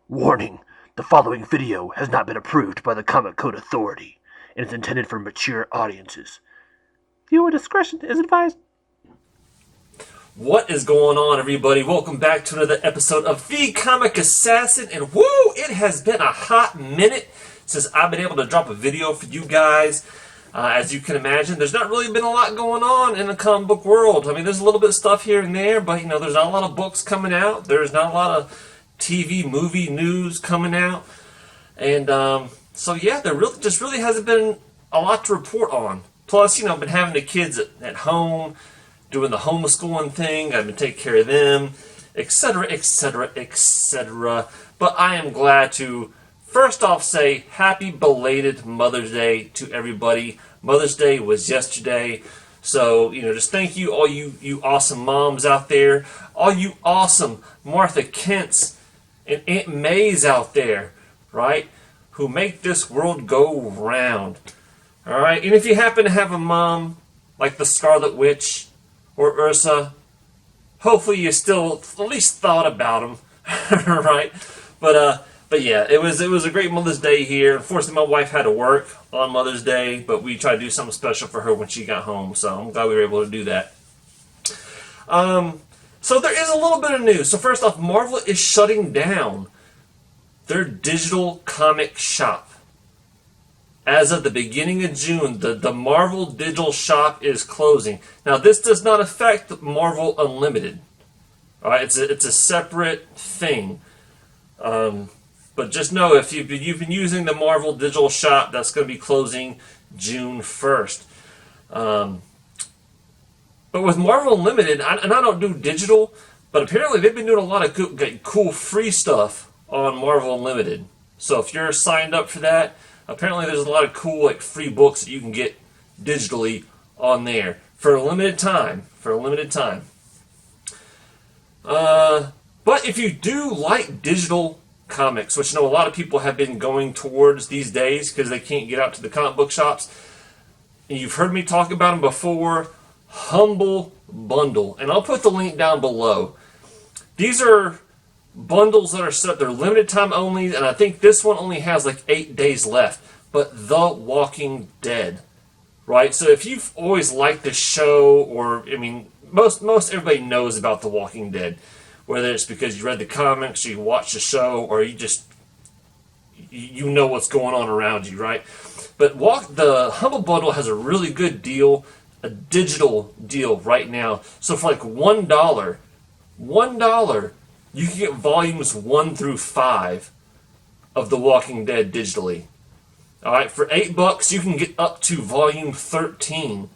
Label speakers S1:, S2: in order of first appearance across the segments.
S1: Warning, the following video has not been approved by the Comic Code Authority and is intended for mature audiences. Viewer discretion is advised.
S2: What is going on, everybody? Welcome back to another episode of The.Comic.Assassin, and woo, it has been a hot minute since I've been able to drop a video for you guys. As you can imagine, there's not really been a lot going on in the comic book world. I mean, there's a little bit of stuff here and there, but there's not a lot of books coming out. There's not a lot of TV, movie news coming out, and so yeah, there really hasn't been a lot to report on. Plus, I've been having the kids at home, doing the homeschooling thing. I've been taking care of them, etc., etc., etc. But I am glad to first off say happy belated Mother's Day to everybody. Mother's Day was yesterday. So, just thank you, all you awesome moms out there, all you awesome Martha Kents and Aunt Mays out there, right, who make this world go round. All right, and if you happen to have a mom like the Scarlet Witch or Ursa, hopefully you still at least thought about them, right? But yeah, it was a great Mother's Day here. Unfortunately, my wife had to work on Mother's Day, but we tried to do something special for her when she got home, so I'm glad we were able to do that. So there is a little bit of news. So first off, Marvel is shutting down their digital comic shop. As of the beginning of June, the Marvel digital shop is closing. Now, this does not affect Marvel Unlimited. All right, it's a separate thing. But just know, if you've been using the Marvel digital shop, that's going to be closing June 1st. But with Marvel Unlimited, and I don't do digital, but apparently they've been doing a lot of cool free stuff on Marvel Unlimited. So if you're signed up for that, apparently there's a lot of cool free books that you can get digitally on there for a limited time. But if you do like digital comics, which I know a lot of people have been going towards these days because they can't get out to the comic book shops, and you've heard me talk about them before, Humble Bundle, and I'll put the link down below. These are bundles that are set, they're limited time only, and I think this one only has 8 days left. But The Walking Dead, right? So if you've always liked the show, or most everybody knows about The Walking Dead, whether it's because you read the comics, you watch the show, or you just know what's going on around you, right? But the Humble Bundle has a really good deal, a digital deal right now. So for $1, you can get volumes 1 through 5 of The Walking Dead digitally. All right, for $8, you can get up to volume 13.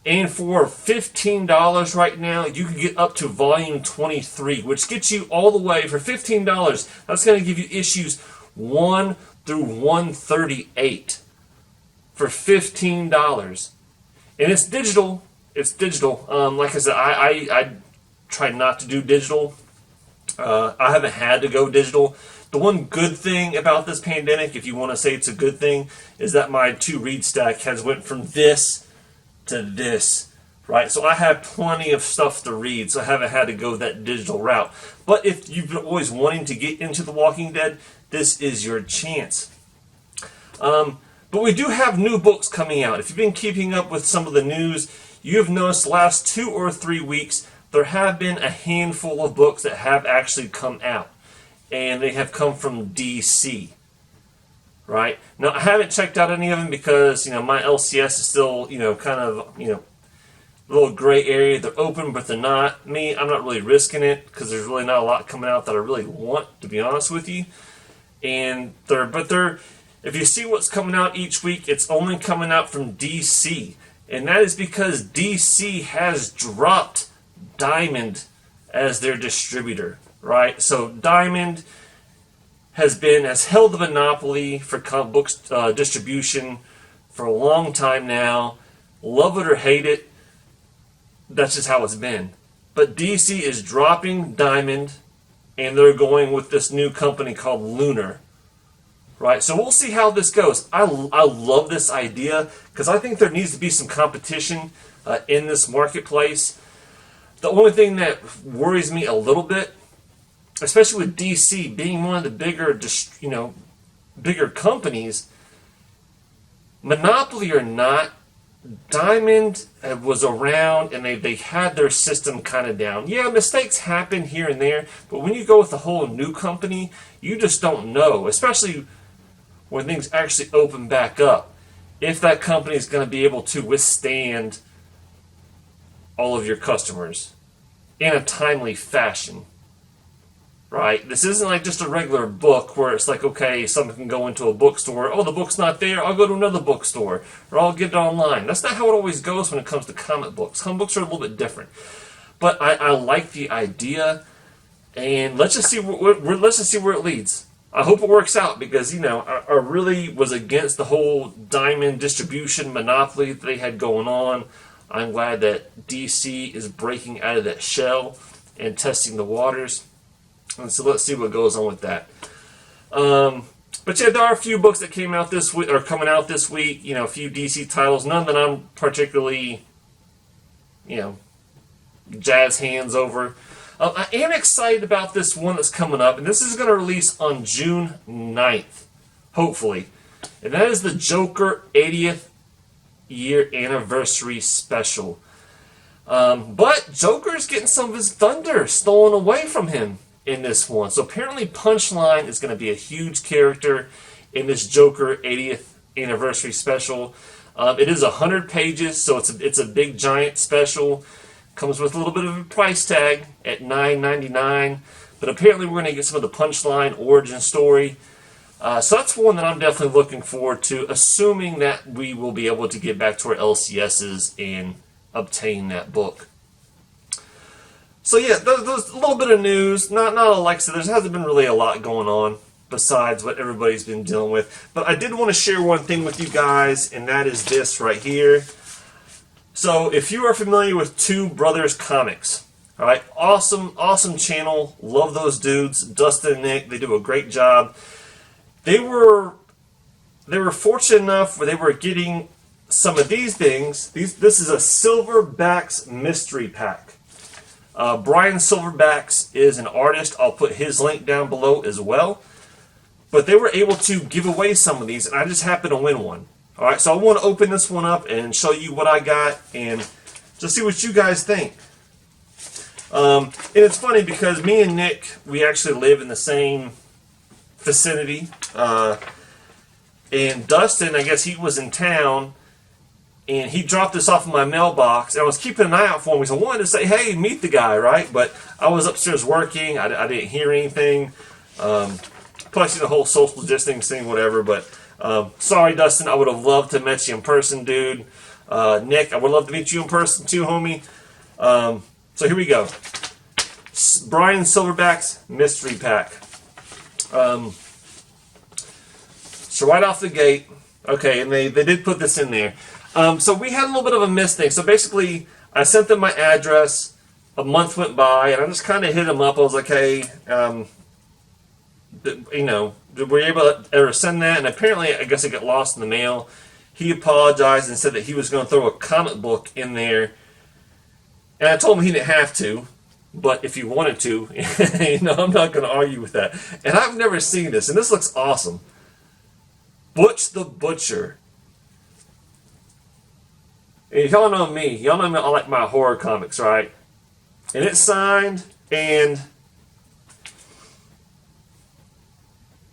S2: And for $15 right now, you can get up to volume 23, which gets you all the way, for $15, that's going to give you issues 1 through 138 for $15. And it's digital. Like I said, I try not to do digital. I haven't had to go digital. The one good thing about this pandemic, if you want to say it's a good thing, is that my 2-read stack has went from this to this, right? So I have plenty of stuff to read, so I haven't had to go that digital route. But if you've been always wanting to get into The Walking Dead, this is your chance. But we do have new books coming out. If you've been keeping up with some of the news, you have noticed the last 2 or 3 weeks, there have been a handful of books that have actually come out. And they have come from DC, right? Now, I haven't checked out any of them because, my LCS is still, kind of, a little gray area. They're open, but they're not. I'm not really risking it because there's really not a lot coming out that I really want, to be honest with you. And if you see what's coming out each week, it's only coming out from DC. And that is because DC has dropped Diamond as their distributor. Right, so Diamond has held the monopoly for comic books distribution for a long time now. Love it or hate it, that's just how it's been. But DC is dropping Diamond, and they're going with this new company called LUNAR. Right, so we'll see how this goes. I love this idea because I think there needs to be some competition in this marketplace. The only thing that worries me a little bit especially with DC being one of the bigger, bigger companies, monopoly or not, Diamond was around and they had their system kind of down. Yeah, mistakes happen here and there, but when you go with a whole new company, you just don't know, especially when things actually open back up, if that company is going to be able to withstand all of your customers in a timely fashion. Right? This isn't like just a regular book where it's like, okay, someone can go into a bookstore. Oh, the book's not there. I'll go to another bookstore. Or I'll get it online. That's not how it always goes when it comes to comic books. Comic books are a little bit different. But I like the idea. And let's just see where it leads. I hope it works out because, I really was against the whole Diamond distribution monopoly that they had going on. I'm glad that DC is breaking out of that shell and testing the waters. And so let's see what goes on with that. But yeah, there are a few books that came out this week or coming out this week. A few DC titles. None that I'm particularly, jazz hands over. I am excited about this one that's coming up, and this is going to release on June 9th, hopefully. And that is the Joker 80th year anniversary special. But Joker's getting some of his thunder stolen away from him in this one. So apparently Punchline is going to be a huge character in this Joker 80th anniversary special. It is 100 pages, so it's a big giant special. Comes with a little bit of a price tag at $9.99. But apparently we're going to get some of the Punchline origin story. So that's one that I'm definitely looking forward to, assuming that we will be able to get back to our LCSs and obtain that book. So yeah, there's a little bit of news. Not like I said, there hasn't been really a lot going on besides what everybody's been dealing with. But I did want to share one thing with you guys, and that is this right here. So if you are familiar with Two Brothers Comics, all right, awesome channel. Love those dudes, Dustin and Nick. They do a great job. They were fortunate enough where they were getting some of these things. This is a SilverBaX mystery pack. Brian SilverBaX is an artist. I'll put his link down below as well. But they were able to give away some of these, and I just happened to win one. All right, so I want to open this one up and show you what I got and just see what you guys think. And it's funny because me and Nick, we actually live in the same vicinity. And Dustin, I guess he was in town, and he dropped this off in my mailbox, and I was keeping an eye out for him because I wanted to say, hey, meet the guy, right? But I was upstairs working. I didn't hear anything. Plus, the whole social distancing thing, whatever. But sorry, Dustin. I would have loved to meet you in person, dude. Nick, I would love to meet you in person too, homie. So here we go. Brian SilverBaX mystery pack. So right off the gate, okay, and they did put this in there. So we had a little bit of a miss thing. So basically, I sent them my address. A month went by, and I just kind of hit them up. I was like, hey, were you able to ever send that? And apparently, I guess it got lost in the mail. He apologized and said that he was going to throw a comic book in there. And I told him he didn't have to, but if he wanted to, I'm not going to argue with that. And I've never seen this, and this looks awesome. Butch the Butcher. And y'all know me. Y'all know me. I like my horror comics, right? And it's signed, and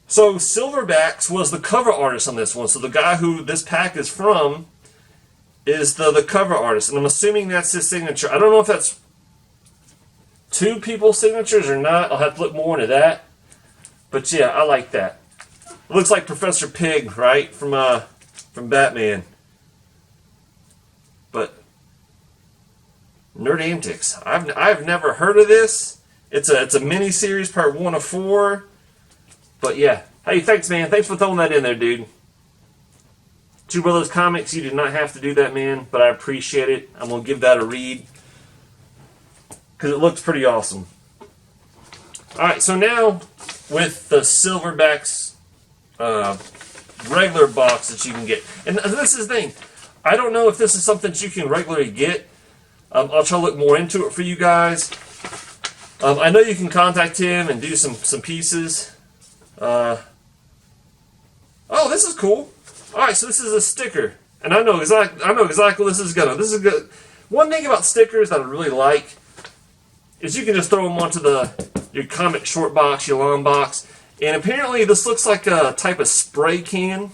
S2: so SilverBaX was the cover artist on this one. So the guy who this pack is from is the cover artist, and I'm assuming that's his signature. I don't know if that's two people's signatures or not. I'll have to look more into that. But yeah, I like that. It looks like Professor Pig, right, from Batman. But Nerd Antics. I've never heard of this. It's a mini series, part 1 of 4. But yeah, hey, thanks, man. Thanks for throwing that in there, dude. Two Brothers Comics, you did not have to do that, man, but I appreciate it. I'm gonna give that a read because it looks pretty awesome. All right, so now with the SilverBaX regular box that you can get, and this is the thing. I don't know if this is something that you can regularly get. I'll try to look more into it for you guys. I know you can contact him and do some pieces. Oh, this is cool. All right, so this is a sticker, and I know exactly what this is gonna. This is good. One thing about stickers that I really like is you can just throw them onto your comic short box, your long box, and apparently this looks like a type of spray can.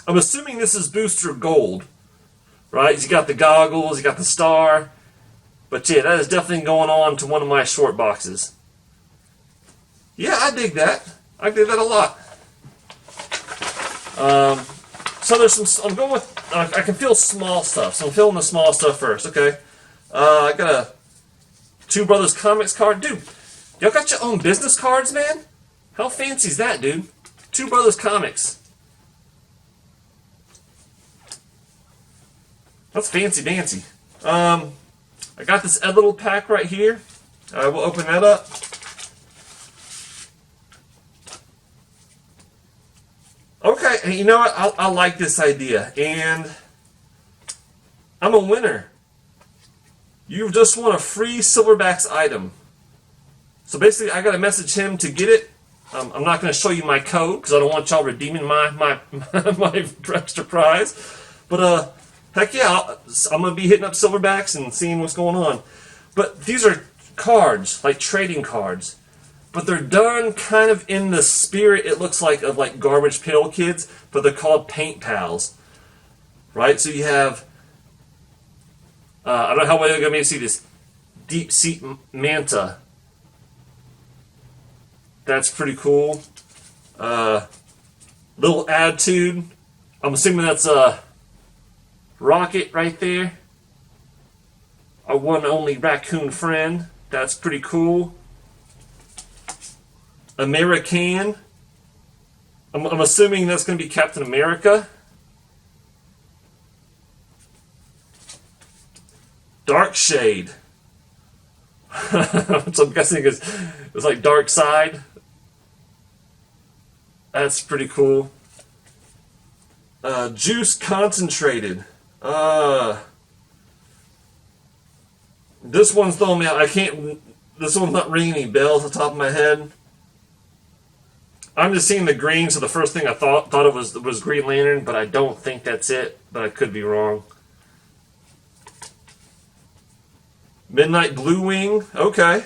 S2: I'm assuming this is Booster Gold, right? You got the goggles, you got the star, but yeah, that is definitely going on to one of my short boxes. Yeah, I dig that. I dig that a lot. So there's some. I'm going with. I can feel small stuff, so I'm feeling the small stuff first. Okay. I got a Two Brothers Comics card, dude. Y'all got your own business cards, man? How fancy is that, dude? Two Brothers Comics. That's fancy dancy. I got this Ed Little pack right here. We'll open that up. Okay, and you know what? I like this idea, and I'm a winner. You've just won a free SilverBaX item. So basically, I got to message him to get it. I'm not going to show you my code because I don't want y'all redeeming my extra prize. But heck yeah, I'm going to be hitting up SilverBaX and seeing what's going on. But these are cards, like trading cards. But they're done kind of in the spirit, it looks like, of like Garbage Pail Kids, but they're called Paint Pals. Right? So you have, I don't know how well you're going to be able to see this, Deep Sea Manta. That's pretty cool. Little Attitude. I'm assuming that's a Rocket right there. Our one only raccoon friend. That's pretty cool. American. I'm assuming that's going to be Captain America. Dark Shade. Which I'm guessing is like Dark Side. That's pretty cool. Juice Concentrated. This one's throwing me out. This one's not ringing any bells off the top of my head. I'm just seeing the green, so the first thing I thought of was Green Lantern, but I don't think that's it, but I could be wrong. Midnight Blue Wing, okay.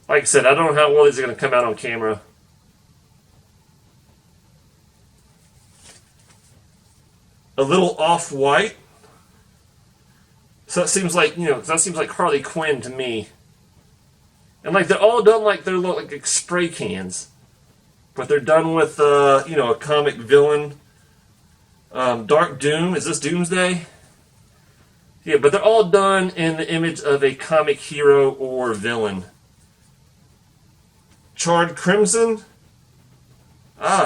S2: Like I said, I don't know how well these are going to come out on camera. A little Off-White. So that seems like, Harley Quinn to me. And like they're all done like they're like spray cans, but they're done with a comic villain. Dark Doom, is this Doomsday? Yeah, but they're all done in the image of a comic hero or villain. Charred Crimson.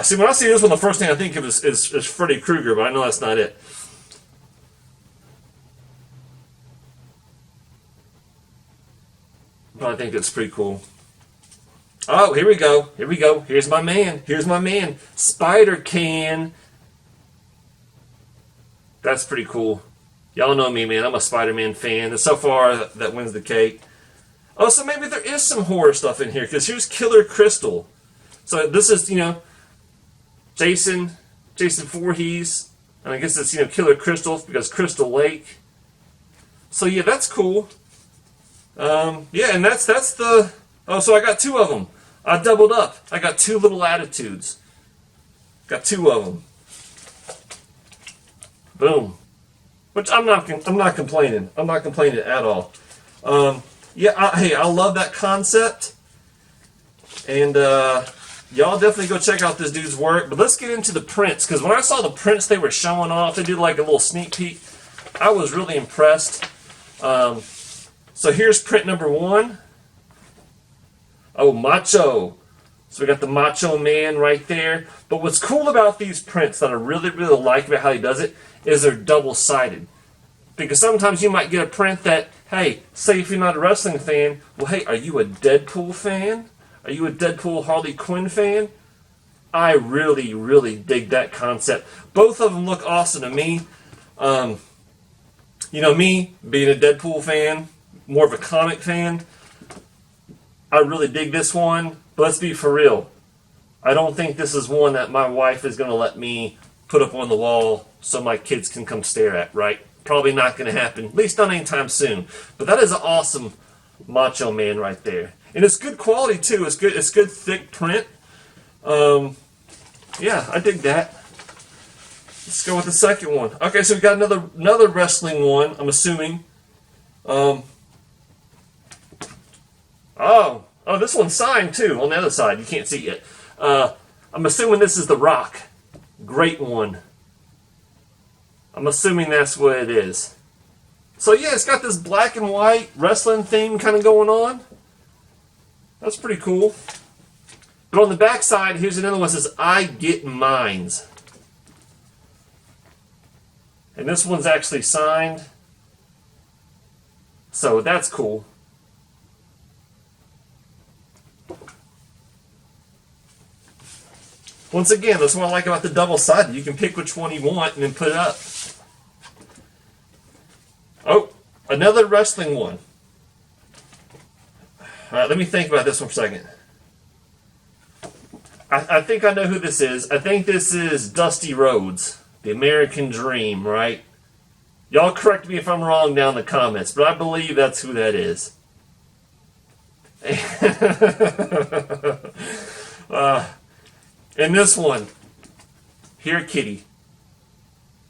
S2: See, when I see this one, the first thing I think of is Freddy Krueger, but I know that's not it. But I think it's pretty cool. Oh, here we go. Here we go. Here's my man. Here's my man. Spider-Can. That's pretty cool. Y'all know me, man. I'm a Spider-Man fan. And so far, that wins the cake. Oh, so maybe there is some horror stuff in here, because here's Killer Crystal. So this is, Jason Voorhees. And I guess it's, Killer Crystal, because Crystal Lake. So yeah, that's cool. Yeah, and that's the... Oh, so I got two of them. I doubled up. I got two little Attitudes. Got two of them. Boom. Which I'm not complaining. I'm not complaining at all. Hey, I love that concept. And y'all definitely go check out this dude's work. But let's get into the prints, because when I saw the prints they were showing off, they did like a little sneak peek. I was really impressed. So here's print number 1. Oh, Macho. So we got the Macho Man right there. But what's cool about these prints that I really, really like about how he does it is they're double-sided. Because sometimes you might get a print that, hey, say if you're not a wrestling fan, well, hey, are you a Deadpool fan? Are you a Deadpool Harley Quinn fan? I really, really dig that concept. Both of them look awesome to me. Me, being a Deadpool fan, more of a comic fan, I really dig this one. But let's be for real. I don't think this is one that my wife is going to let me put up on the wall so my kids can come stare at, right? Probably not going to happen, at least not anytime soon. But that is an awesome Macho Man right there. And it's good quality too. It's good thick print. Yeah, I dig that. Let's go with the second one. Okay, so we got another wrestling one, I'm assuming. Oh, this one's signed too on the other side. You can't see it. I'm assuming this is The Rock. Great one. I'm assuming that's what it is. So yeah, it's got this black and white wrestling theme kind of going on. That's pretty cool. But on the back side, here's another one that says, I get mines. And this one's actually signed. So that's cool. Once again, that's what I like about the double-sided. You can pick which one you want and then put it up. Oh, another wrestling one. All right, let me think about this one for a second. I think I know who this is. I think this is Dusty Rhodes, the American Dream, right? Y'all correct me if I'm wrong down in the comments, but I believe that's who that is. And this one, here, kitty.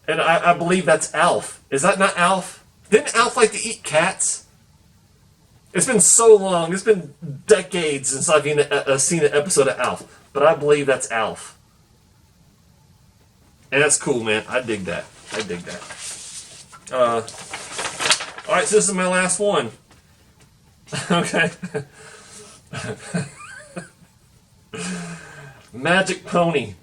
S2: And I believe that's Alf. Is that not Alf? Didn't Alf like to eat cats? It's been so long. It's been decades since I've seen an episode of Alf. But I believe that's Alf. And that's cool, man. I dig that. I dig that. Alright, so this is my last one. Okay. Magic Pony.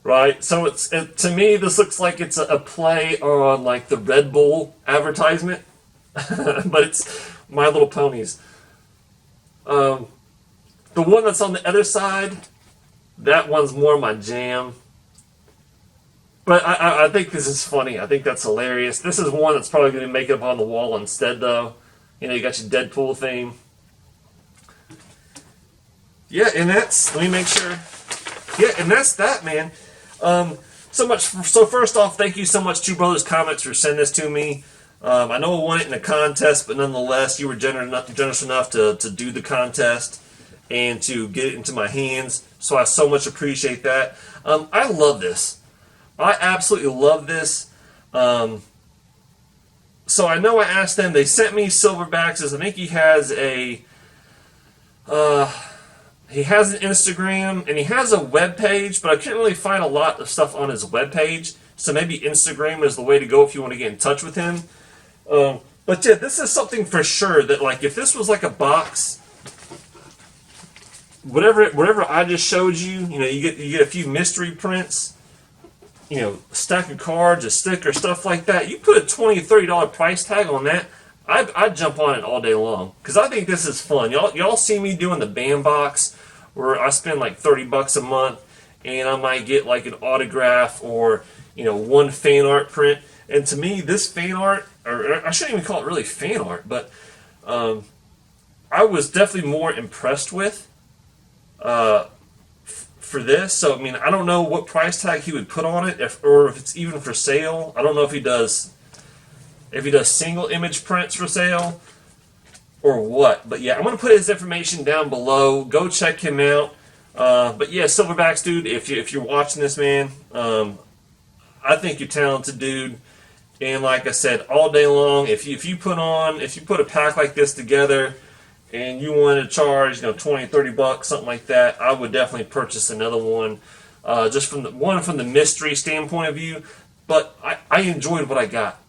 S2: Right? So to me, this looks like it's a play on like the Red Bull advertisement. But it's My Little Ponies. The one that's on the other side, that one's more my jam. But I think this is funny. I think that's hilarious. This is one that's probably going to make it up on the wall instead, though. You know, you got your Deadpool theme. Yeah, and that's, let me make sure. Yeah, and that's that, man. So first off, thank you so much, Two Brothers Comics, for sending this to me. I know I won it in a contest, but nonetheless, you were generous enough to do the contest and to get it into my hands. So I so much appreciate that. I love this. I absolutely love this. So I know I asked them. They sent me SilverBaX's. I think he has an Instagram and he has a web page, but I couldn't really find a lot of stuff on his web page. So maybe Instagram is the way to go if you want to get in touch with him. But yeah, this is something for sure that, like, if this was like a box, whatever I just showed you, you know, you get a few mystery prints, you know, a stack of cards, a sticker, stuff like that. You put a $20, $30 price tag on that, I'd jump on it all day long because I think this is fun. Y'all see me doing the BAM box where I spend like $30 a month and I might get like an autograph or, you know, one fan art print. And to me, this fan art, or I shouldn't even call it really fan art, but I was definitely more impressed with for this. So I mean, I don't know what price tag he would put on it, or if it's even for sale. I don't know if he does single image prints for sale or what. But yeah, I'm gonna put his information down below. Go check him out. But yeah, SilverBaX dude, if you're watching this, man, I think you're talented, dude. And like I said, all day long, if you put a pack like this together and you want to charge, you know, $20, $30, something like that, I would definitely purchase another one. Just from the mystery standpoint of view. But I enjoyed what I got.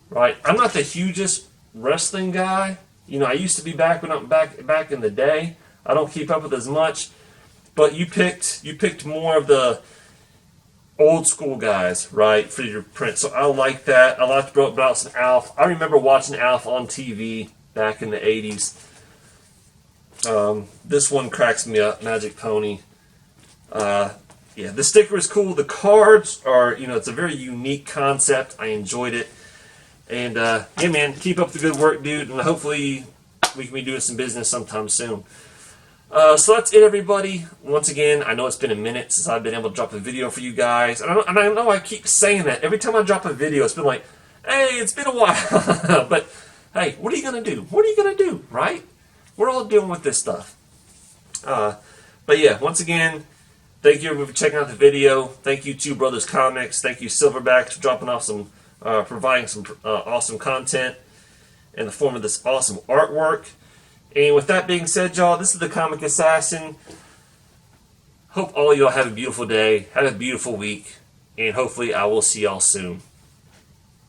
S2: Right? I'm not the hugest wrestling guy. You know, I used to be back in the day. I don't keep up with as much. But you picked more of the old school guys, right, for your print. So I like that. I like to bring out some Alf. I remember watching Alf on TV back in the 80s. This one cracks me up, Magic Pony. Yeah, the sticker is cool. The cards are, you know, it's a very unique concept. I enjoyed it. And yeah, man, keep up the good work, dude, and hopefully we can be doing some business sometime soon. So that's it, everybody. Once again, I know it's been a minute since I've been able to drop a video for you guys. And I know I keep saying that. Every time I drop a video, it's been like, hey, it's been a while. But, hey, what are you going to do? What are you going to do, right? We're all dealing with this stuff. But, yeah, once again, thank you for checking out the video. Thank you to Brothers Comics. Thank you, SilverBaX, for dropping off providing some awesome content in the form of this awesome artwork. And with that being said, y'all, this is the Comic Assassin. Hope all y'all have a beautiful day, have a beautiful week, and hopefully I will see y'all soon.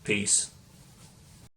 S2: Peace.